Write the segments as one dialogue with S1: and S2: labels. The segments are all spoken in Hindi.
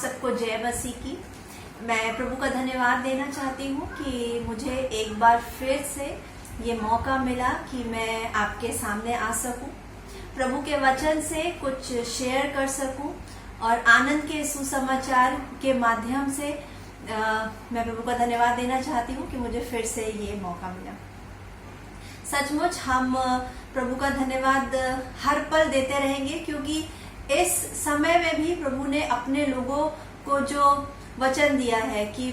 S1: सबको जय मसीह की। मैं प्रभु का धन्यवाद देना चाहती हूँ कि मुझे एक बार फिर से ये मौका मिला कि मैं आपके सामने आ सकूं, प्रभु के वचन से कुछ शेयर कर सकूं और आनंद के सुसमाचार के माध्यम से मैं प्रभु का धन्यवाद देना चाहती हूँ कि मुझे फिर से ये मौका मिला। सचमुच हम प्रभु का धन्यवाद हर पल देते रहेंगे, क्योंकि इस समय में भी प्रभु ने अपने लोगों को जो वचन दिया है कि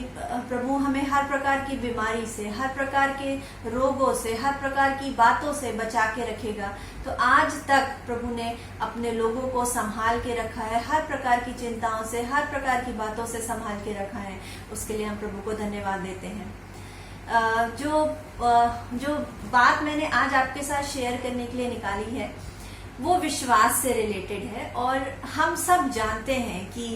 S1: प्रभु हमें हर प्रकार की बीमारी से, हर प्रकार के रोगों से, हर प्रकार की बातों से बचा के रखेगा। तो आज तक प्रभु ने अपने लोगों को संभाल के रखा है, हर प्रकार की चिंताओं से, हर प्रकार की बातों से संभाल के रखा है। उसके लिए हम प्रभु को धन्यवाद देते हैं। जो बात मैंने आज आपके साथ शेयर करने के लिए निकाली है वो विश्वास से रिलेटेड है। और हम सब जानते हैं कि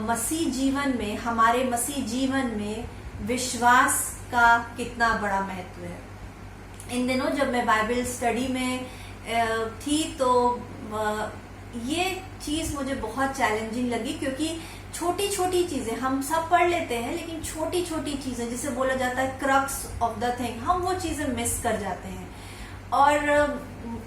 S1: मसीह जीवन में, हमारे मसीह जीवन में विश्वास का कितना बड़ा महत्व है। इन दिनों जब मैं बाइबल स्टडी में थी तो ये चीज मुझे बहुत चैलेंजिंग लगी, क्योंकि छोटी छोटी चीजें हम सब पढ़ लेते हैं, लेकिन छोटी छोटी चीजें जिसे बोला जाता है क्रक्स ऑफ द थिंग, हम वो चीजें मिस कर जाते हैं। और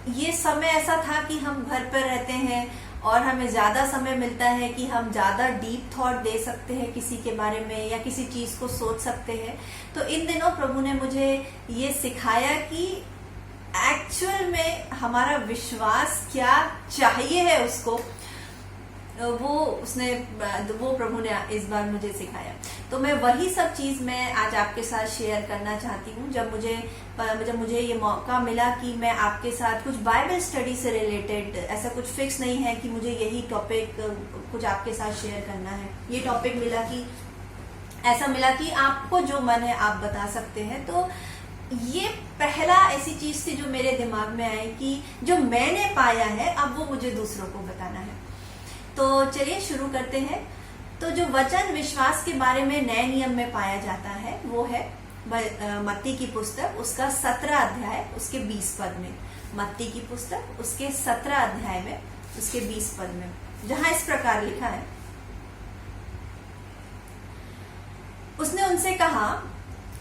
S1: ये समय ऐसा था कि हम घर पर रहते हैं और हमें ज्यादा समय मिलता है कि हम ज्यादा डीप थॉट दे सकते हैं किसी के बारे में या किसी चीज को सोच सकते हैं। तो इन दिनों प्रभु ने मुझे ये सिखाया कि एक्चुअल में हमारा विश्वास क्या चाहिए है उसको, वो प्रभु ने इस बार मुझे सिखाया। तो मैं वही सब चीज मैं आज आपके साथ शेयर करना चाहती हूँ। जब मुझे ये मौका मिला कि मैं आपके साथ कुछ बाइबल स्टडी से रिलेटेड, ऐसा कुछ फिक्स नहीं है कि मुझे यही टॉपिक कुछ आपके साथ शेयर करना है। ये टॉपिक ऐसा मिला कि आपको जो मन है आप बता सकते हैं। तो ये पहला ऐसी चीज थी जो मेरे दिमाग में आई कि जो मैंने पाया है अब वो मुझे दूसरों को बताना है। तो चलिए शुरू करते हैं। तो जो वचन विश्वास के बारे में नए नियम में पाया जाता है वो है मत्ती की पुस्तक, उसका 17 अध्याय उसके 20 पद में। मत्ती की पुस्तक उसके 17 अध्याय में उसके 20 पद में, जहां इस प्रकार लिखा है, उसने उनसे कहा,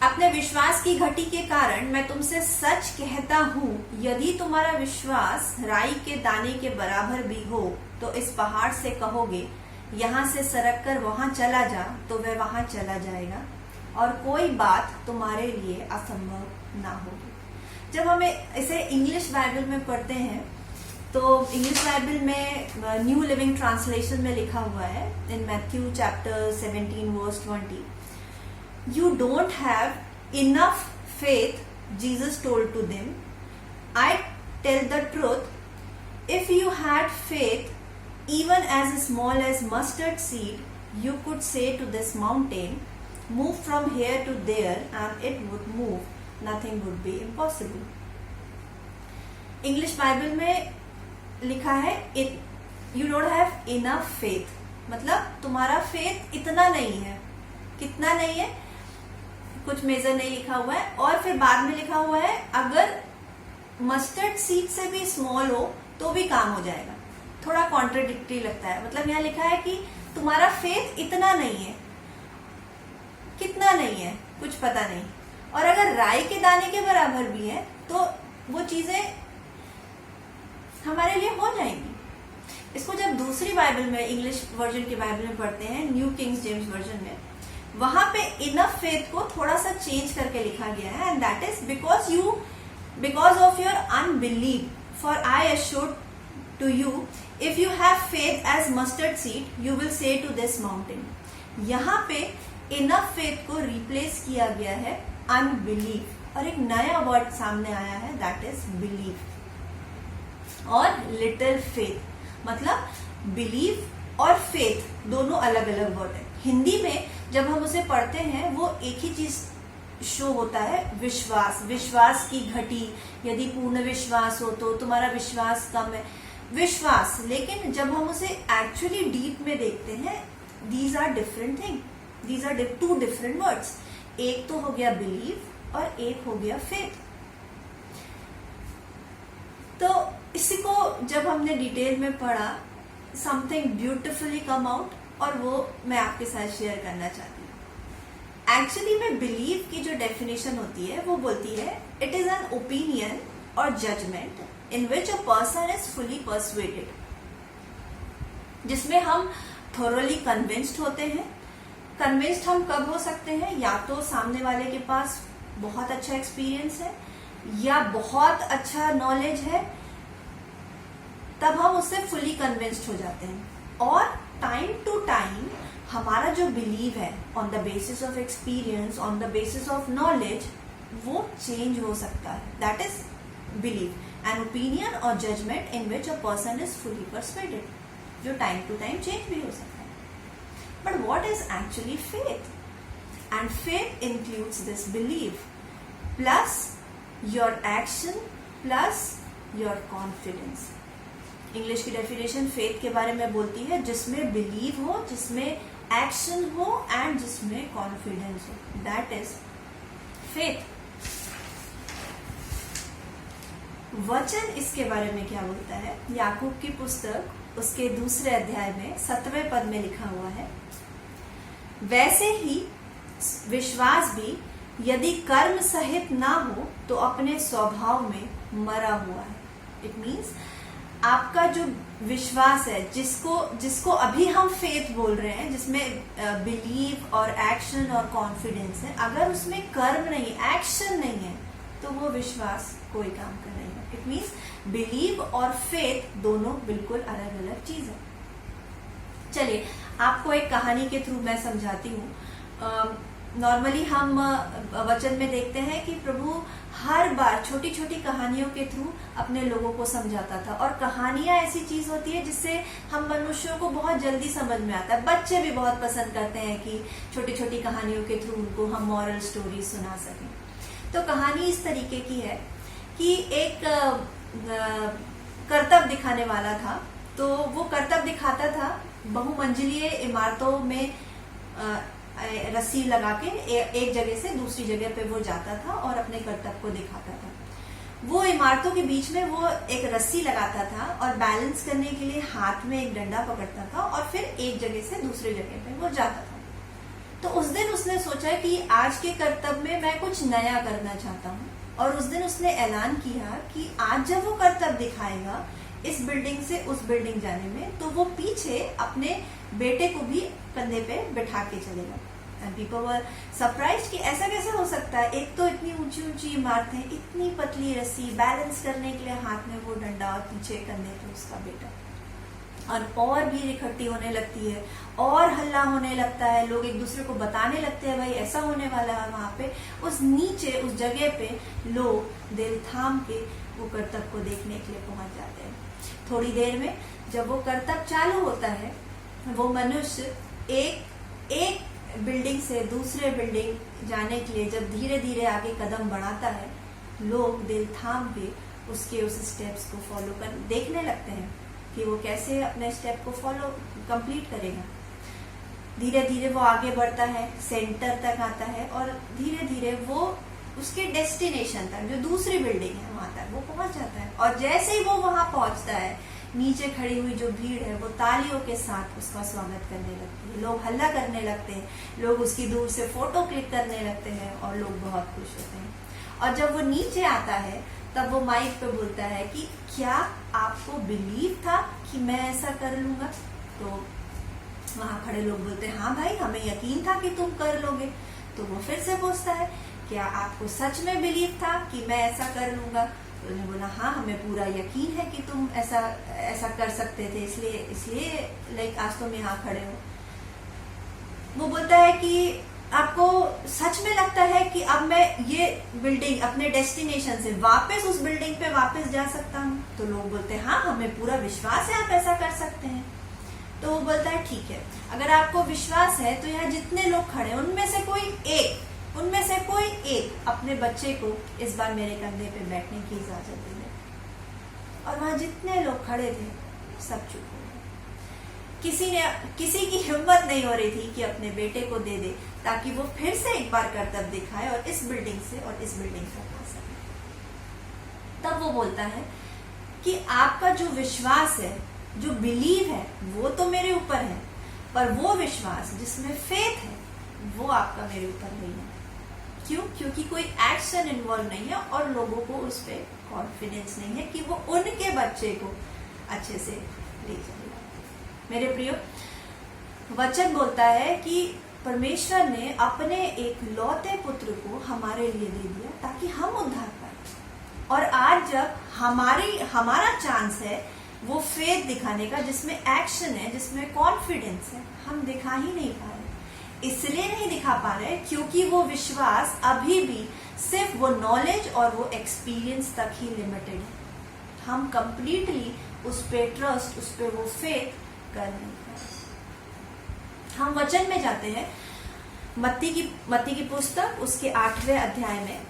S1: अपने विश्वास की घटी के कारण मैं तुमसे सच कहता हूँ, यदि तुम्हारा विश्वास राई के दाने के बराबर भी हो तो इस पहाड़ से कहोगे यहाँ से सरक कर वहां चला जा, तो वह वहां चला जाएगा और कोई बात तुम्हारे लिए असंभव ना होगी। जब हमें इसे इंग्लिश बाइबल में पढ़ते हैं तो इंग्लिश बाइबल में न्यू लिविंग ट्रांसलेशन में लिखा हुआ है, in Matthew chapter 17 verse 20, You don't have enough faith, Jesus told to them. I tell the truth, if you had faith even as small as mustard seed, you could say to this mountain, move from here to there, and it would move. Nothing would be impossible. English Bible में लिखा है, you don't have enough faith, मतलब तुम्हारा फेथ इतना नहीं है। कितना नहीं है, कुछ मेजर नहीं लिखा हुआ है। और फिर बाद में लिखा हुआ है, अगर मस्टर्ड सीड से भी स्मॉल हो तो भी काम हो जाएगा। थोड़ा कॉन्ट्रडिक्टरी लगता है। मतलब यहाँ लिखा है कि तुम्हारा फेथ इतना नहीं है, कितना नहीं है कुछ पता नहीं, और अगर राई के दाने के बराबर भी है तो वो चीजें हमारे लिए हो जाएंगी। इसको जब दूसरी बाइबल में, इंग्लिश वर्जन की बाइबल में पढ़ते हैं, न्यू किंग जेम्स वर्जन में, वहां पे इनफ फेथ को थोड़ा सा चेंज करके लिखा गया है, and that is because of your unbelief, for I assure to you, if you have faith as mustard seed, you will say to this mountain. यहाँ पे इनफ फेथ को रिप्लेस किया गया है अनबिलीव, और एक नया वर्ड सामने आया है, दैट इज बिलीव और लिटिल फेथ। मतलब बिलीव और फेथ दोनों अलग अलग वर्ड है। हिंदी में जब हम उसे पढ़ते हैं वो एक ही चीज शो होता है, विश्वास, विश्वास की घटी। यदि पूर्ण विश्वास हो तो तुम्हारा विश्वास कम है, विश्वास। लेकिन जब हम उसे एक्चुअली डीप में देखते हैं, these are different thing, these are two different words. एक तो हो गया बिलीव और एक हो गया फेथ। तो इसी को जब हमने डिटेल में पढ़ा, समथिंग ब्यूटिफुली कम आउट, और वो मैं आपके साथ शेयर करना चाहती हूँ। एक्चुअली में बिलीव की जो डेफिनेशन होती है वो बोलती है इट इज एन ओपिनियन और judgement in which a person is fully persuaded, जिसमें हम थोरली कन्विंस्ड होते हैं। कन्विंस्ड हम कब हो सकते हैं? या तो सामने वाले के पास बहुत अच्छा एक्सपीरियंस है या बहुत अच्छा नॉलेज है, तब हम उससे फुली कन्विंस्ड हो जाते हैं। और टाइम टू टाइम हमारा जो बिलीव है on the basis of experience, on the basis of knowledge, वो चेंज हो सकता है। That is believe, an opinion और judgement in which a person is fully persuaded, जो टाइम टू टाइम चेंज भी हो सकता है। But what is actually faith? And faith includes this believe plus your action plus your confidence. English की डेफिनेशन फेथ के बारे में बोलती है जिसमें बिलीव हो, जिसमें एक्शन हो एंड जिसमें कॉन्फिडेंस हो। That is faith. वचन इसके बारे में क्या बोलता है? याकूब की पुस्तक उसके 2 अध्याय में 7वें पद में लिखा हुआ है, वैसे ही विश्वास भी यदि कर्म सहित ना हो तो अपने स्वभाव में मरा हुआ है। इट मीन्स आपका जो विश्वास है, जिसको अभी हम फेथ बोल रहे हैं, जिसमें बिलीव और एक्शन और कॉन्फिडेंस है, अगर उसमें कर्म नहीं, एक्शन नहीं है, तो वो विश्वास कोई काम कर नहीं है। इट मीन्स बिलीव और फेथ दोनों बिल्कुल अलग अलग चीज है। चलिए आपको एक कहानी के थ्रू मैं समझाती हूँ। नॉर्मली हम वचन में देखते हैं कि प्रभु हर बार छोटी छोटी कहानियों के थ्रू अपने लोगों को समझाता था, और कहानियां ऐसी चीज होती है जिससे हम मनुष्यों को बहुत जल्दी समझ में आता है। बच्चे भी बहुत पसंद करते हैं कि छोटी छोटी कहानियों के थ्रू उनको हम मॉरल स्टोरी सुना सकें। तो कहानी इस तरीके की है कि एक करतब दिखाने वाला था। तो वो करतब दिखाता था बहुमंजिलीय इमारतों में रस्सी लगा के एक जगह से दूसरी जगह पे वो जाता था और अपने करतब को दिखाता था। वो इमारतों के बीच में वो एक रस्सी लगाता था और बैलेंस करने के लिए हाथ में एक डंडा पकड़ता था और फिर एक जगह से दूसरी जगह पे वो जाता था। तो उस दिन उसने सोचा कि आज के करतब में मैं कुछ नया करना चाहता हूँ, और उस दिन उसने ऐलान किया कि आज जब वो करतब दिखाएगा इस बिल्डिंग से उस बिल्डिंग जाने में, तो वो पीछे अपने बेटे को भी कंधे पे बिठा के चलेगा। एंड पीपल वर सरप्राइज्ड कि ऐसा कैसे हो सकता है? एक तो इतनी ऊंची ऊंची इमारतें, इतनी पतली रस्सी, बैलेंस करने के लिए हाथ में वो डंडा और पीछे कंधे पे उसका बेटा। और भीड़ इकट्ठी होने लगती है और हल्ला होने लगता है, लोग एक दूसरे को बताने लगते हैं भाई ऐसा होने वाला है। वहां पे उस नीचे उस जगह पे लोग दिल थाम के वो करतब को देखने के लिए पहुंच जाते हैं। थोड़ी देर में जब वो करतब चालू होता है, वो मनुष्य एक बिल्डिंग से दूसरे बिल्डिंग जाने के लिए जब धीरे धीरे आगे कदम बढ़ाता है, लोग दिल थाम के उसके उस स्टेप्स को फॉलो कर देखने लगते हैं कि वो कैसे अपने स्टेप को फॉलो कंप्लीट करेगा। धीरे धीरे वो आगे बढ़ता है, सेंटर तक आता है और धीरे धीरे वो उसके डेस्टिनेशन तक, जो दूसरी बिल्डिंग है वहां तक वो पहुंच जाता है। और जैसे ही वो वहां पहुंचता है, नीचे खड़ी हुई जो भीड़ है वो तालियों के साथ उसका स्वागत करने लगती है, लोग हल्ला करने लगते हैं, लोग उसकी दूर से फोटो क्लिक करने लगते हैं और लोग बहुत खुश होते हैं। और जब वो नीचे आता है तब वो माइक पे बोलता है कि क्या आपको बिलीव था कि मैं ऐसा कर लूंगा? तो वहां खड़े लोग बोलते हैं हाँ भाई, हमें यकीन था कि तुम कर लोगे। तो वो फिर से पूछता है क्या आपको सच में बिलीव था कि मैं ऐसा कर लूंगा? तो उन्होंने बोला हाँ, हमें पूरा यकीन है कि तुम ऐसा कर सकते थे, इसलिए लाइक आज तुम यहाँ खड़े हो। वो बोलता है कि आपको सच में लगता है कि अब मैं ये बिल्डिंग अपने डेस्टिनेशन से वापस उस बिल्डिंग पे वापस जा सकता हूँ? तो लोग बोलते हैं हाँ, हमें पूरा विश्वास है आप ऐसा कर सकते हैं। तो वो बोलता है ठीक है, अगर आपको विश्वास है तो यहाँ जितने लोग खड़े हैं उनमें से कोई एक अपने बच्चे को इस बार मेरे कंधे पे बैठने की इजाजत दे दे। और वहां जितने लोग खड़े थे सब चुप हो गए। किसी की हिम्मत नहीं हो रही थी कि अपने बेटे को दे दे ताकि वो फिर से एक बार करतब दिखाए और इस बिल्डिंग से और इस बिल्डिंग तक आ सके। तब वो बोलता है कि आपका जो विश्वास है, जो बिलीव है, वो तो मेरे ऊपर है, पर वो विश्वास जिसमें फेथ है वो आपका मेरे ऊपर नहीं है। क्यों? क्योंकि कोई एक्शन इन्वॉल्व नहीं है और लोगों को उस पर कॉन्फिडेंस नहीं है कि वो उनके बच्चे को अच्छे से ले जाएगा। मेरे प्रियो, वचन बोलता है कि परमेश्वर ने अपने एक लौते पुत्र को हमारे लिए दे दिया ताकि हम उद्धार पाए। और आज जब हमारा चांस है वो फेथ दिखाने का, जिसमें एक्शन है, जिसमें कॉन्फिडेंस है, हम दिखा ही नहीं पा रहे। इसलिए नहीं दिखा पा रहे क्योंकि वो विश्वास अभी भी सिर्फ वो नॉलेज और वो एक्सपीरियंस तक ही लिमिटेड है। हम कंप्लीटली उस पे ट्रस्ट, उस पे वो फेथ कर नहीं पा रहे। हम वचन में जाते हैं, मत्ती की पुस्तक उसके 8वें अध्याय में,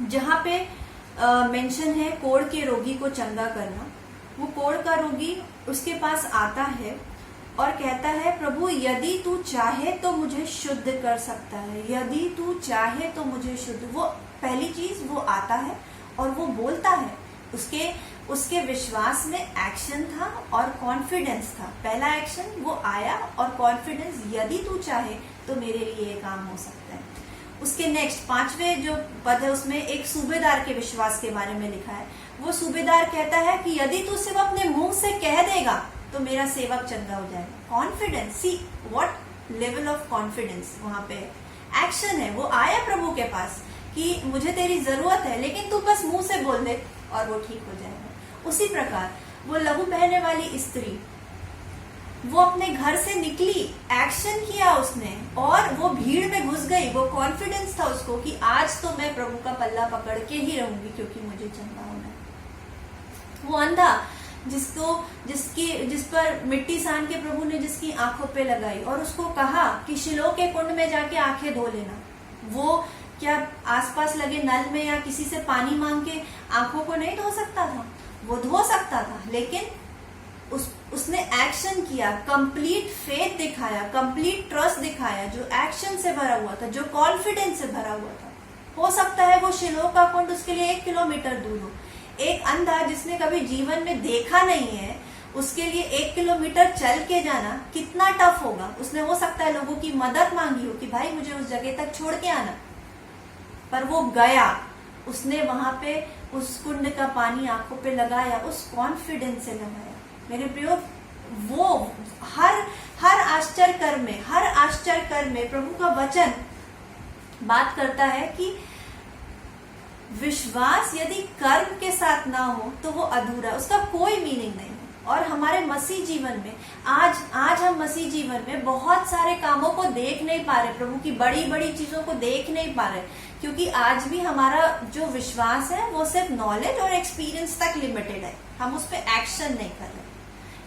S1: जहां पे मेंशन है कोढ़ के रोगी को चंगा करना। वो कोढ़ का रोगी उसके पास आता है और कहता है, प्रभु यदि तू चाहे तो मुझे शुद्ध कर सकता है, यदि तू चाहे तो मुझे शुद्ध। वो पहली चीज वो आता है और वो बोलता है, उसके विश्वास में एक्शन था और कॉन्फिडेंस था। पहला एक्शन वो आया और कॉन्फिडेंस, यदि तू चाहे तो मेरे लिए ये काम हो सकता है। उसके नेक्स्ट 5वें जो पद है उसमें एक सूबेदार के विश्वास के बारे में लिखा है। वो सूबेदार कहता है कि यदि तू सिर्फ अपने मुंह से कह देगा तो मेरा सेवक चंगा हो जाएगा। Confidence, see what level of confidence वहां पे। एक्शन है, वो आया प्रभु के पास कि मुझे तेरी जरूरत है, लेकिन तू बस मुंह से बोल दे और वो ठीक हो जाएगा। उसी प्रकार वो लहू बहने वाली स्त्री, वो अपने घर से निकली, एक्शन किया उसने और वो भीड़ में घुस गई। वो कॉन्फिडेंस था उसको कि आज तो मैं प्रभु का पल्ला पकड़ के ही रहूंगी क्योंकि मुझे चंगा होना है। वो अंधा जिस पर मिट्टी सान के प्रभु ने जिसकी आंखों पे लगाई और उसको कहा कि शिलो के कुंड में जाके आंखें धो लेना। वो क्या आसपास लगे नल में या किसी से पानी मांग के आंखों को नहीं धो सकता था? वो धो सकता था, लेकिन उसने एक्शन किया, कंप्लीट फेथ दिखाया, कंप्लीट ट्रस्ट दिखाया, जो एक्शन से भरा हुआ था, जो कॉन्फिडेंस से भरा हुआ था। हो सकता है वो शिलो का कुंड उसके लिए 1 किलोमीटर दूर हो। एक अंधा जिसने कभी जीवन में देखा नहीं है, उसके लिए 1 किलोमीटर चल के जाना कितना टफ होगा। उसने हो सकता है लोगों की मदद मांगी हो कि भाई मुझे उस जगह तक छोड़ के आना, पर वो गया, उसने वहां पे उस कुंड का पानी आंखों पे लगाया, उस कॉन्फिडेंस से लगाया। मेरे प्रियो, वो हर आश्चर्य कर्म में प्रभु का वचन बात करता है कि विश्वास यदि कर्म के साथ ना हो तो वो अधूरा, उसका कोई मीनिंग नहीं है। और हमारे मसीह जीवन में आज हम मसीह जीवन में बहुत सारे कामों को देख नहीं पा रहे, प्रभु की बड़ी बड़ी चीजों को देख नहीं पा रहे, क्योंकि आज भी हमारा जो विश्वास है वो सिर्फ नॉलेज और एक्सपीरियंस तक लिमिटेड है। हम उस पर एक्शन नहीं कर रहे।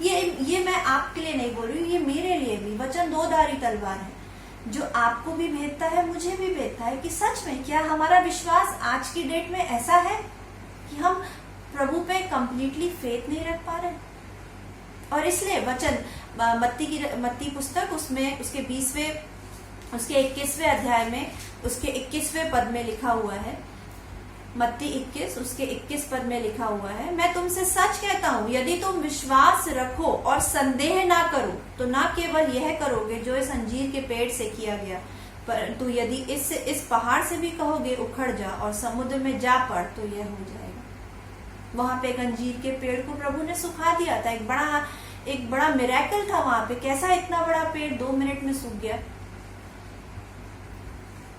S1: ये मैं आपके लिए नहीं बोल रही हूँ, ये मेरे लिए भी वचन 2 धारी तलवार है, जो आपको भी भेदता है, मुझे भी भेदता है कि सच में क्या हमारा विश्वास आज की डेट में ऐसा है कि हम प्रभु पे कंप्लीटली फेथ नहीं रख पा रहे। और इसलिए वचन मत्ती पुस्तक उसमें उसके 21वें अध्याय में उसके 21वें पद में लिखा हुआ है, मत्ती 21 उसके 21 पद में लिखा हुआ है, मैं तुमसे सच कहता हूँ यदि तुम विश्वास रखो और संदेह ना करो तो ना केवल यह करोगे जो इस अंजीर के पेड़ से किया गया, परंतु यदि इस पहाड़ से भी कहोगे उखड़ जा और समुद्र में जा पड़ तो यह हो जाएगा। वहां पे एक अंजीर के पेड़ को प्रभु ने सुखा दिया था, एक बड़ा मिरेकल था वहां पे। कैसा इतना बड़ा पेड़ 2 मिनट में सूख गया?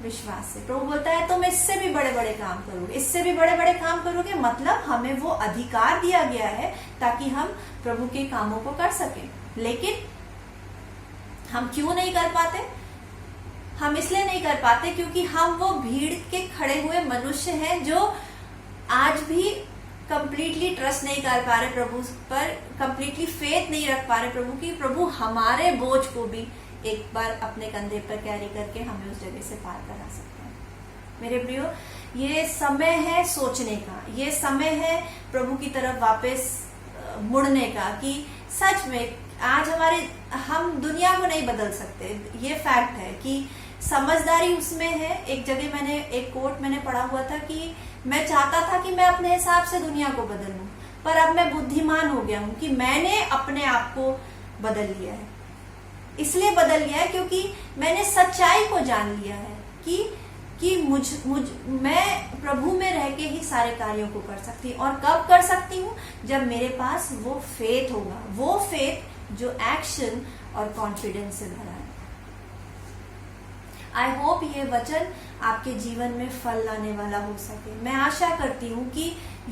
S1: विश्वास से। प्रभु बोलता है तुम इससे भी बड़े बड़े काम करोगे, इससे भी बड़े बड़े काम करोगे, मतलब हमें वो अधिकार दिया गया है ताकि हम प्रभु के कामों को कर सकें। लेकिन हम क्यों नहीं कर पाते? हम इसलिए नहीं कर पाते क्योंकि हम वो भीड़ के खड़े हुए मनुष्य हैं जो आज भी कंप्लीटली ट्रस्ट नहीं कर पा रहे प्रभु पर, कंप्लीटली फेथ नहीं रख पा रहे प्रभु की। प्रभु हमारे बोझ को भी एक बार अपने कंधे पर कैरी करके हमें उस जगह से पार करा सकते हैं। मेरे प्रियो, ये समय है सोचने का, ये समय है प्रभु की तरफ वापस मुड़ने का कि सच में आज हम दुनिया को नहीं बदल सकते। ये फैक्ट है कि समझदारी उसमें है। एक जगह एक कोट मैंने पढ़ा हुआ था कि मैं चाहता था कि मैं अपने हिसाब से दुनिया को बदल लूं, पर अब मैं बुद्धिमान हो गया हूं कि मैंने अपने आप को बदल लिया है। इसलिए बदल लिया है क्योंकि मैंने सच्चाई को जान लिया है कि मैं प्रभु में रह के ही सारे कार्यों को कर सकती हूँ। और कब कर सकती हूँ? जब मेरे पास वो फेथ होगा, वो फेथ जो एक्शन और कॉन्फिडेंस से भरा है। आई होप ये वचन आपके जीवन में फल लाने वाला हो सके। मैं आशा करती हूँ कि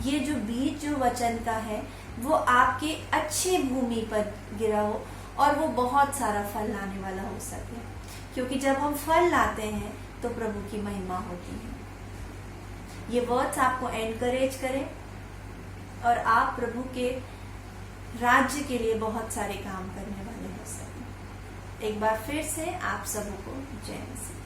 S1: ये जो बीज जो वचन का है वो आपके अच्छी भूमि पर गिरा हो और वो बहुत सारा फल लाने वाला हो सके, क्योंकि जब हम फल लाते हैं तो प्रभु की महिमा होती है। ये वर्ड्स आपको एनकरेज करें और आप प्रभु के राज्य के लिए बहुत सारे काम करने वाले हो सकें। एक बार फिर से आप सबको जय मसीह।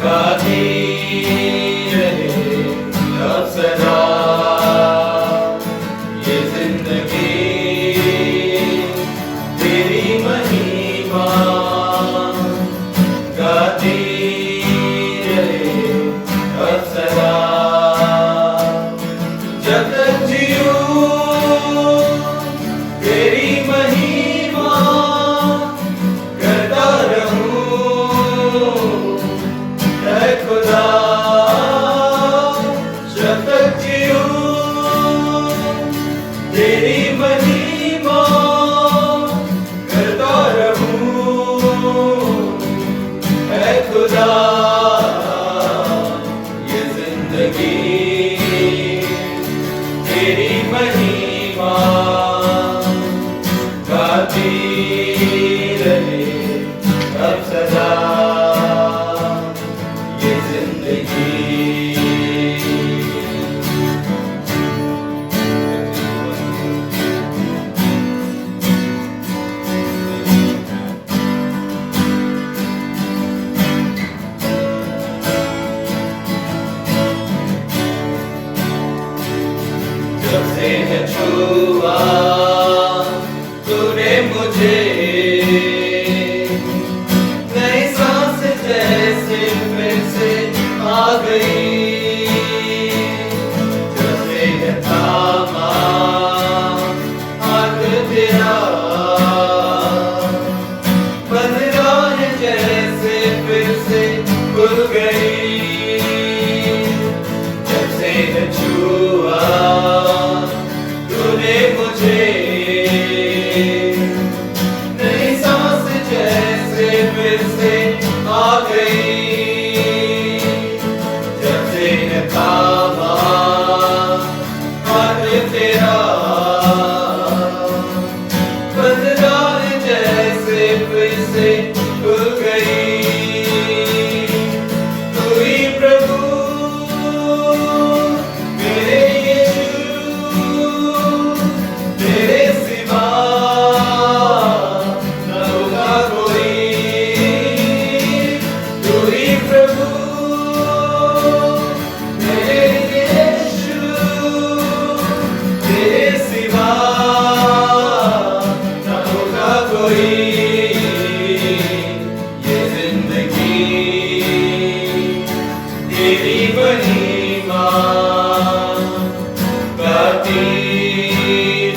S2: गाती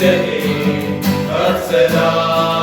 S2: रहे हर सदा।